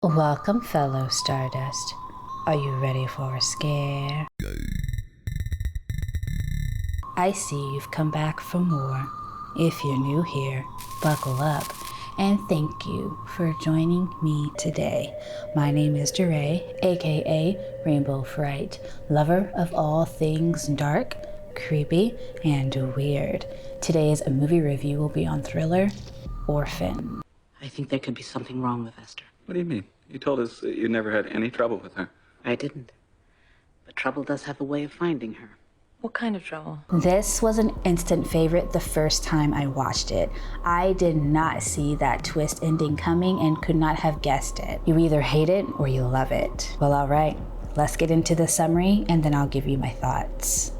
Welcome, fellow Stardust. Are you ready for a scare? I see you've come back for more. If you're new here, buckle up, and thank you for joining me today. My name is DeRay, aka Rainbow Fright, lover of all things dark, creepy, and weird. Today's movie review will be on thriller Orphan. I think there could be something wrong with Esther. What do you mean? You told us that you never had any trouble with her. I didn't. But trouble does have a way of finding her. What kind of trouble? This was an instant favorite the first time I watched it. I did not see that twist ending coming and could not have guessed it. You either hate it or you love it. Well, alright, let's get into the summary and then I'll give you my thoughts.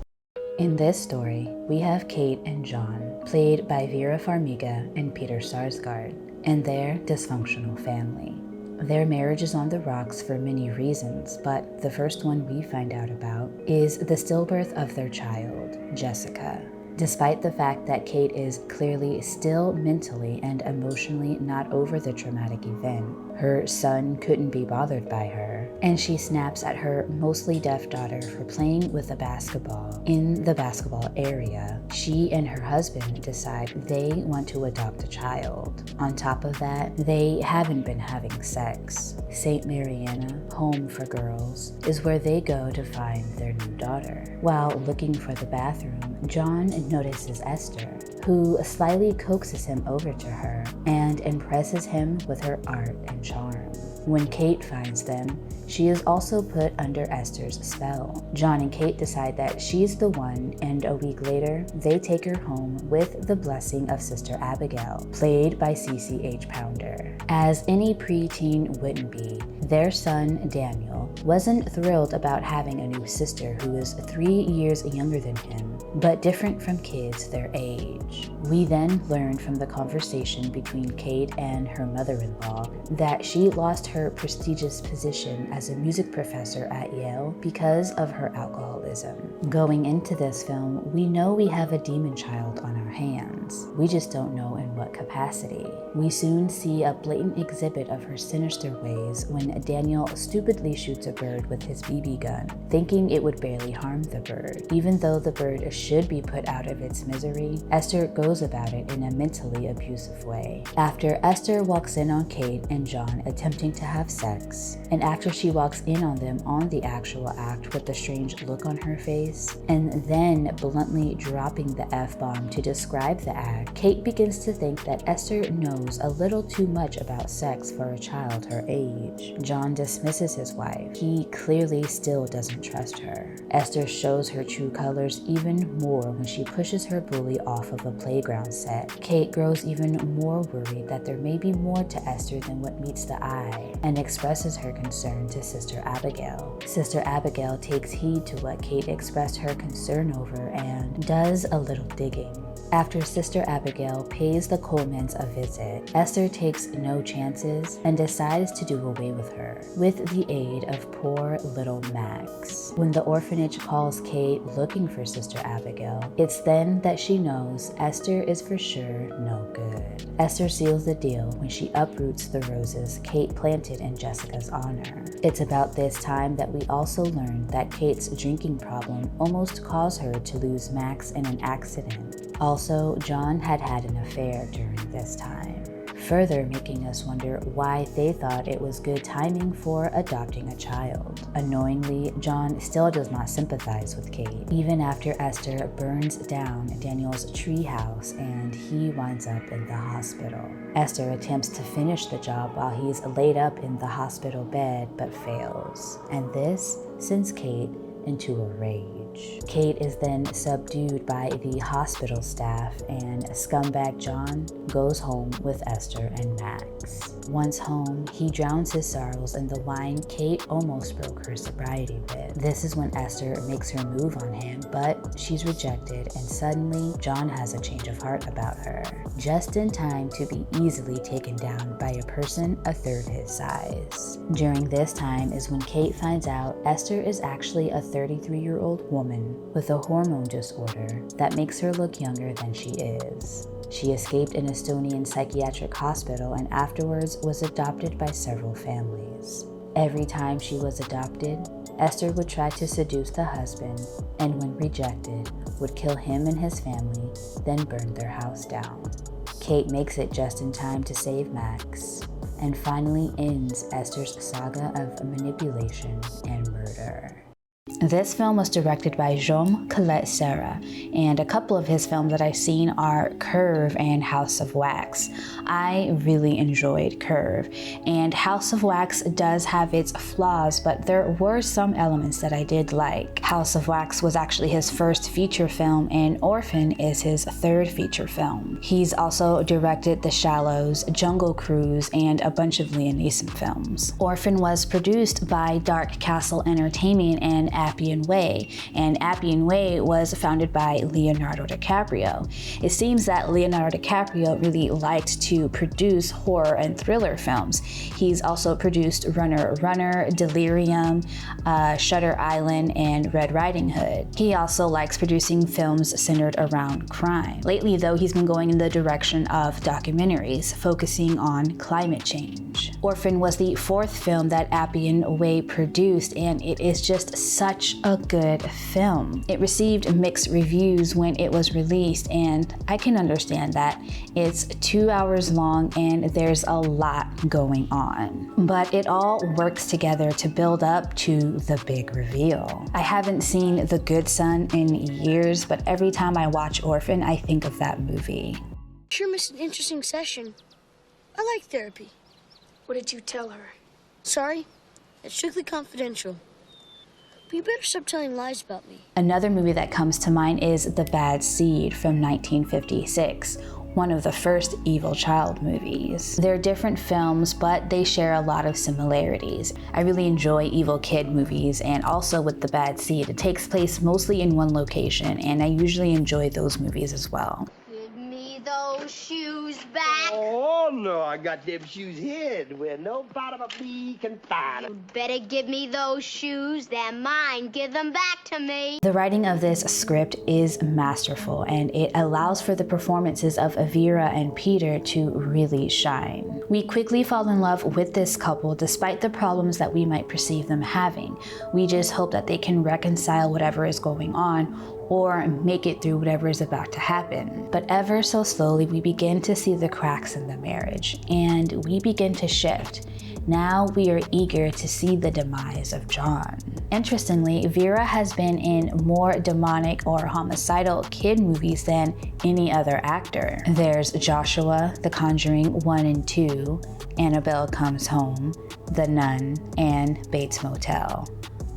In this story, we have Kate and John, played by Vera Farmiga and Peter Sarsgaard, and their dysfunctional family. Their marriage is on the rocks for many reasons, but the first one we find out about is the stillbirth of their child, Jessica. Despite the fact that Kate is clearly still mentally and emotionally not over the traumatic event, her son couldn't be bothered by her, and she snaps at her mostly deaf daughter for playing with a basketball in the basketball area. She and her husband decide they want to adopt a child. On top of that, they haven't been having sex. St. Mariana, home for girls, is where they go to find their new daughter. While looking for the bathroom, John notices Esther, who slyly coaxes him over to her and impresses him with her art and charm. When Kate finds them, she is also put under Esther's spell. John and Kate decide that she's the one, and a week later, they take her home with the blessing of Sister Abigail, played by CCH Pounder. As any preteen wouldn't be, their son, Daniel, wasn't thrilled about having a new sister who is 3 years younger than him, but different from kids their age. We then learn from the conversation between Kate and her mother-in-law that she lost her prestigious position as a music professor at Yale because of her alcoholism. Going into this film, we know we have a demon child on our hands. We just don't know in what capacity. We soon see a blatant exhibit of her sinister ways when Daniel stupidly shoots a bird with his BB gun, thinking it would barely harm the bird. Even though the bird should be put out of its misery, Esther goes about it in a mentally abusive way. After Esther walks in on Kate and John attempting to have sex, and after she walks in on them on the actual act with the strange look on her face, and then bluntly dropping the F-bomb to describe the act, Kate begins to think that Esther knows a little too much about sex for a child her age. John dismisses his wife. He clearly still doesn't trust her. Esther shows her true colors even more when she pushes her bully off of a playground set. Kate grows even more worried that there may be more to Esther than what meets the eye, and expresses her concern to Sister Abigail. Sister Abigail takes heed to what Kate expressed her concern over and does a little digging. After Sister Abigail pays the Colemans a visit, Esther takes no chances and decides to do away with her, with the aid of poor little Max. When the orphanage calls Kate looking for Sister Abigail, it's then that she knows Esther is for sure no good. Esther seals the deal when she uproots the roses Kate planted in Jessica's honor. It's about this time that we also learn that Kate's drinking problem almost caused her to lose Max in an accident. Also, John had an affair during this time, further making us wonder why they thought it was good timing for adopting a child. Annoyingly, John still does not sympathize with Kate, even after Esther burns down Daniel's treehouse and he winds up in the hospital. Esther attempts to finish the job while he's laid up in the hospital bed but fails, and this sends Kate into a rage. Kate is then subdued by the hospital staff, and scumbag John goes home with Esther and Max. Once home, he drowns his sorrows in the wine Kate almost broke her sobriety with. This is when Esther makes her move on him, but she's rejected, and suddenly John has a change of heart about her, just in time to be easily taken down by a person a third his size. During this time is when Kate finds out Esther is actually a 33-year-old woman with a hormone disorder that makes her look younger than she is. She escaped an Estonian psychiatric hospital and afterwards was adopted by several families. Every time she was adopted, Esther would try to seduce the husband, and when rejected, would kill him and his family, then burn their house down. Kate makes it just in time to save Max, and finally ends Esther's saga of manipulation and murder. This film was directed by Jaume Collet-Serra, and a couple of his films that I've seen are Curve and House of Wax. I really enjoyed Curve, and House of Wax does have its flaws, but there were some elements that I did like. House of Wax was actually his first feature film, and Orphan is his third feature film. He's also directed The Shallows, Jungle Cruise, and a bunch of Liam Neeson films. Orphan was produced by Dark Castle Entertainment and Appian Way, and Appian Way was founded by Leonardo DiCaprio. It seems that Leonardo DiCaprio really liked to produce horror and thriller films. He's also produced Runner Runner, Delirium, Shutter Island, and Red Riding Hood. He also likes producing films centered around crime. Lately though, he's been going in the direction of documentaries, focusing on climate change. Orphan was the fourth film that Appian Way produced, and it is just such a good film. It received mixed reviews when it was released, and I can understand that. It's 2 hours long and there's a lot going on. But it all works together to build up to the big reveal. I haven't seen The Good Son in years, but every time I watch Orphan, I think of that movie. Sure missed an interesting session. I like therapy. What did you tell her? Sorry, it's strictly confidential. But you better stop telling lies about me. Another movie that comes to mind is The Bad Seed from 1956, one of the first Evil Child movies. They're different films, but they share a lot of similarities. I really enjoy Evil Kid movies, and also with The Bad Seed, it takes place mostly in one location, and I usually enjoy those movies as well. Give me those shoes back. Oh, no, I got them shoes hid where no bottom of me can find them. You better give me those shoes. They're mine. Give them back to me. The writing of this script is masterful, and it allows for the performances of Vera and Peter to really shine. We quickly fall in love with this couple despite the problems that we might perceive them having. We just hope that they can reconcile whatever is going on or make it through whatever is about to happen. But ever so slowly, we begin to see the cracks in the marriage, and we begin to shift. Now we are eager to see the demise of John. Interestingly, Vera has been in more demonic or homicidal kid movies than any other actor. There's Joshua, The Conjuring 1 and 2, Annabelle Comes Home, The Nun, and Bates Motel.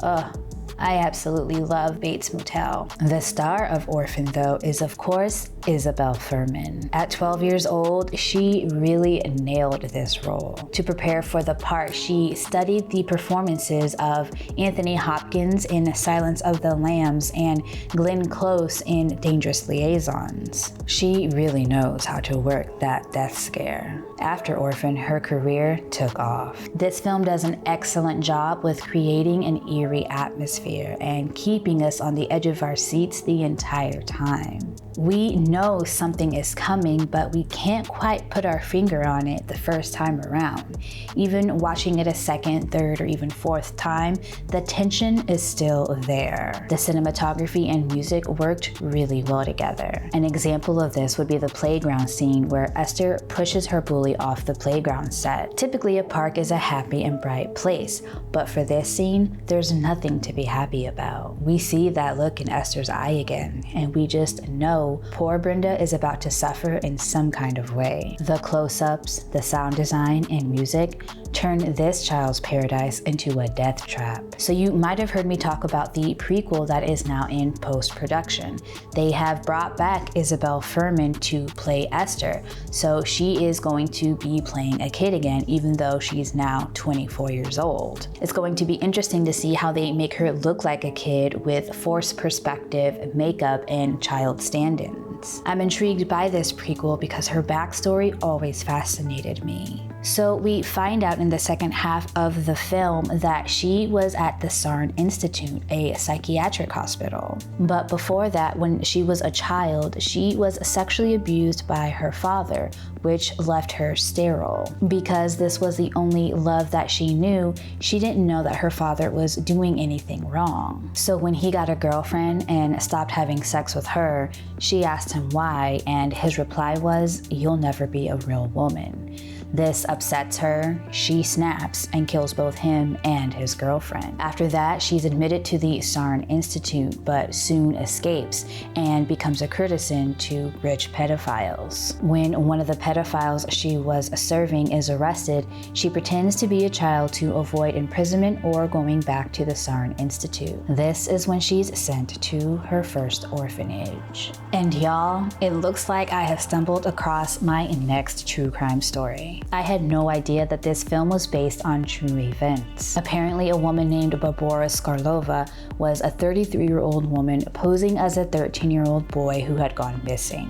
Ugh. I absolutely love Bates Motel. The star of Orphan, though, is of course Isabelle Fuhrman. At 12 years old, she really nailed this role. To prepare for the part, she studied the performances of Anthony Hopkins in Silence of the Lambs and Glenn Close in Dangerous Liaisons. She really knows how to work that death scare. After Orphan, her career took off. This film does an excellent job with creating an eerie atmosphere and keeping us on the edge of our seats the entire time. We know something is coming, but we can't quite put our finger on it the first time around. Even watching it a second, third, or even fourth time, the tension is still there. The cinematography and music worked really well together. An example of this would be the playground scene where Esther pushes her bully off the playground set. Typically, a park is a happy and bright place, but for this scene, there's nothing to be happy about. We see that look in Esther's eye again, and we just know poor Brenda is about to suffer in some kind of way. The close-ups, the sound design, and music turn this child's paradise into a death trap. So you might have heard me talk about the prequel that is now in post-production. They have brought back Isabelle Fuhrman to play Esther, so she is going to be playing a kid again, even though she's now 24 years old. It's going to be interesting to see how they make her look like a kid with forced perspective, makeup, and child stand-ins. I'm intrigued by this prequel because her backstory always fascinated me. So we find out in the second half of the film that she was at the Sarn Institute, a psychiatric hospital. But before that, when she was a child, she was sexually abused by her father, which left her sterile. Because this was the only love that she knew, she didn't know that her father was doing anything wrong. So when he got a girlfriend and stopped having sex with her, she asked him why, and his reply was, "You'll never be a real woman." This upsets her. She snaps and kills both him and his girlfriend. After that, she's admitted to the Sarn Institute, but soon escapes and becomes a courtesan to rich pedophiles. When one of the pedophiles she was serving is arrested, she pretends to be a child to avoid imprisonment or going back to the Sarn Institute. This is when she's sent to her first orphanage. And y'all, it looks like I have stumbled across my next true crime story. I had no idea that this film was based on true events. Apparently, a woman named Barbora Skarlova was a 33-year-old woman posing as a 13-year-old boy who had gone missing.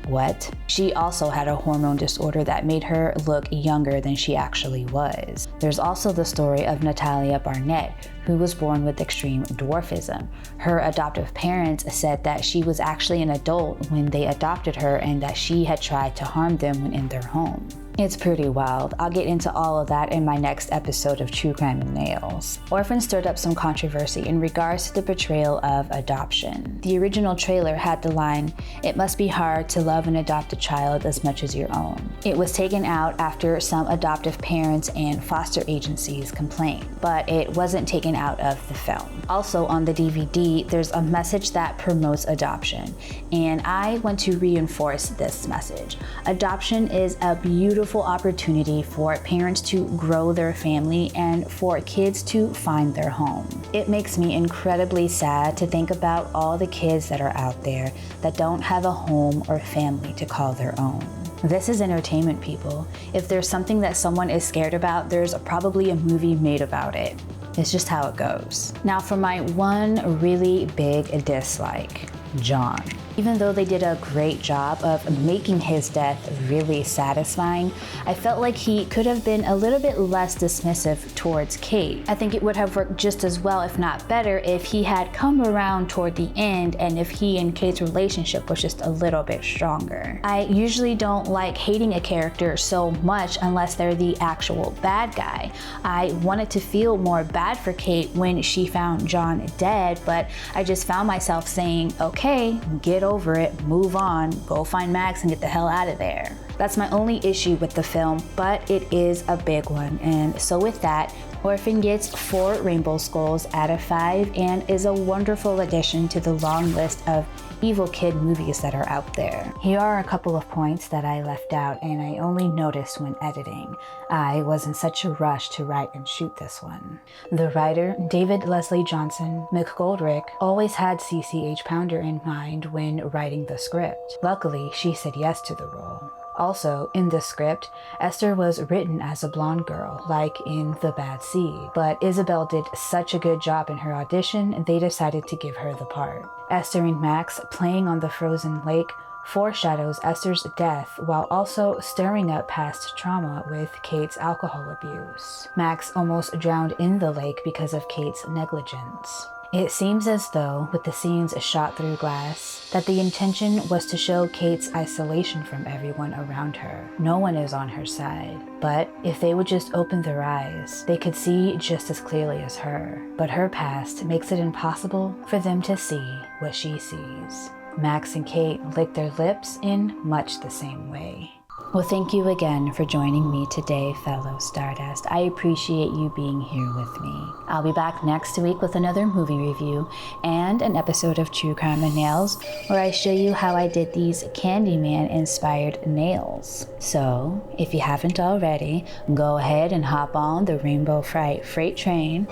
What? She also had a hormone disorder that made her look younger than she actually was. There's also the story of Natalia Barnett, who was born with extreme dwarfism. Her adoptive parents said that she was actually an adult when they adopted her and that she had tried to harm them when in their home. It's pretty wild. I'll get into all of that in my next episode of True Crime and Nails. Orphan stirred up some controversy in regards to the portrayal of adoption. The original trailer had the line, "It must be hard to love an adopted child as much as your own." It was taken out after some adoptive parents and foster agencies complained, but it wasn't taken out of the film. Also on the DVD, there's a message that promotes adoption, and I want to reinforce this message. Adoption is a beautiful opportunity for parents to grow their family and for kids to find their home. It makes me incredibly sad to think about all the kids that are out there that don't have a home or family to call their own. This is entertainment, people. If there's something that someone is scared about, there's probably a movie made about it. It's just how it goes. Now for my one really big dislike, John. Even though they did a great job of making his death really satisfying, I felt like he could have been a little bit less dismissive towards Kate. I think it would have worked just as well, if not better, if he had come around toward the end and if he and Kate's relationship was just a little bit stronger. I usually don't like hating a character so much unless they're the actual bad guy. I wanted to feel more bad for Kate when she found John dead, but I just found myself saying, okay, get over it, move on, go find Max and get the hell out of there. That's my only issue with the film, but it is a big one. And so with that, Orphan gets 4 rainbow skulls out of 5 and is a wonderful addition to the long list of evil kid movies that are out there. Here are a couple of points that I left out and I only noticed when editing. I was in such a rush to write and shoot this one. The writer, David Leslie Johnson McGoldrick, always had CCH Pounder in mind when writing the script. Luckily, she said yes to the role. Also, in the script, Esther was written as a blonde girl, like in The Bad Seed, but Isabel did such a good job in her audition, they decided to give her the part. Esther and Max playing on the frozen lake foreshadows Esther's death while also stirring up past trauma with Kate's alcohol abuse. Max almost drowned in the lake because of Kate's negligence. It seems as though, with the scenes shot through glass, that the intention was to show Kate's isolation from everyone around her. No one is on her side. But if they would just open their eyes, they could see just as clearly as her. But her past makes it impossible for them to see what she sees. Max and Kate lick their lips in much the same way. Well, thank you again for joining me today, fellow Stardust. I appreciate you being here with me. I'll be back next week with another movie review and an episode of True Crime and Nails where I show you how I did these Candyman-inspired nails. So, if you haven't already, go ahead and hop on the Rainbow Fright freight train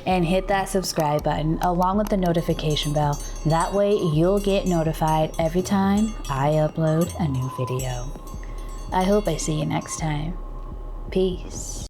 and hit that subscribe button along with the notification bell. That way you'll get notified every time I upload a new video. I hope I see you next time. Peace.